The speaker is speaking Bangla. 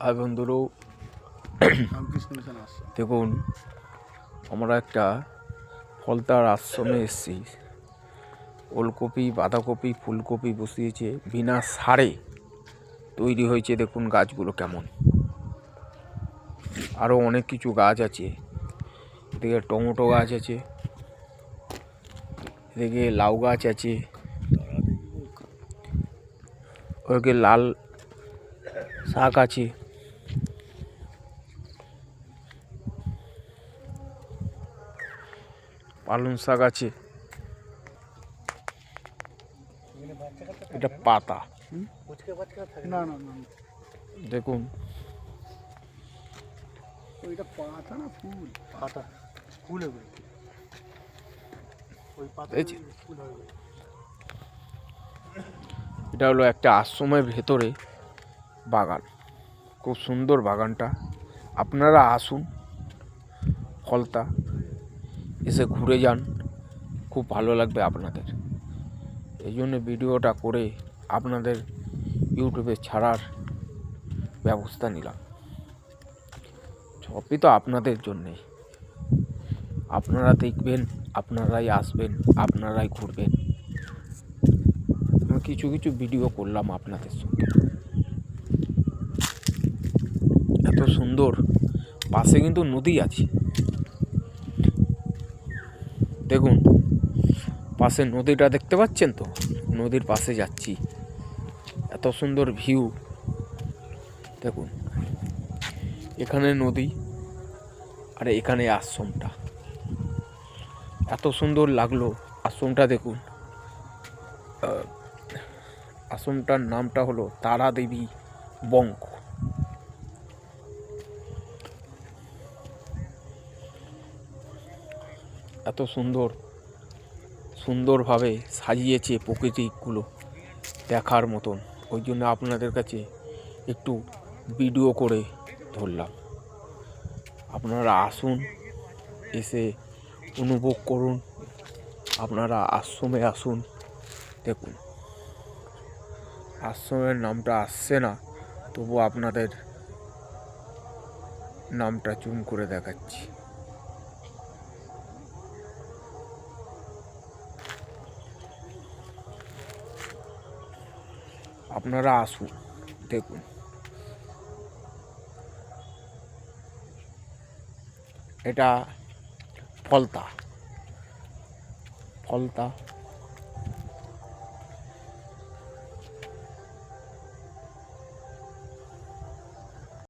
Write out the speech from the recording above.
হাই বন্ধুরও দেখুন, আমরা একটা ফলতার আশ্রমে এসেছি। ওলকপি, বাঁধাকপি, ফুলকপি বসিয়েছে, বিনা সারে তৈরি হয়েছে। দেখুন গাছগুলো কেমন। আরও অনেক কিছু গাছ আছে। এদিকে টমেটো গাছ আছে, এদিকে লাউ গাছ আছে, ওদিকে লাল শাক আছে, পালং শাক আছে। এটা পাতা, দেখুন ওইটা পাতা না ফুল? পাতা, ফুল হবে ওই পাতা, ফুল হবে। এটা হলো একটা আশ্রমের ভেতরে বাগান। খুব সুন্দর বাগানটা। আপনারা আসুন ফলতা, এসে ঘুরে যান, খুব ভালো লাগবে আপনাদের। এই জন্য ভিডিওটা করে আপনাদের ইউটিউবে ছাড়ার ব্যবস্থা নিলাম। সবই তো আপনাদের জন্যে। আপনারা দেখবেন, আপনারাই আসবেন, আপনারাই ঘুরবেন। আমি কিছু কিছু ভিডিও করলাম আপনাদের সঙ্গে। এত সুন্দর, পাশে কিন্তু নদী আছে। দেখুন পাশে নদীটা দেখতে পাচ্ছেন তো? নদীর পাশে যাচ্ছি, এত সুন্দর ভিউ। দেখুন এখানে নদী, আর এখানে আশ্রমটা। এত সুন্দর লাগলো আশ্রমটা। দেখুন আশ্রমটার নামটা হলো তারা দেবী বঙ্ক। এত সুন্দরভাবে সাজিয়েছে প্রকৃতিগুলো, দেখার মতন। ওই জন্য আপনাদের কাছে একটু ভিডিও করে ধরলাম। আপনারা আসুন, এসে অনুভব করুন। আপনারা আশ্রমে আসুন। দেখুন আশ্রমের নামটা আসছে না, তবু আপনাদের নামটা জুম করে দেখাচ্ছি। আপনারা আসুন, দেখুন। এটা ফলতা।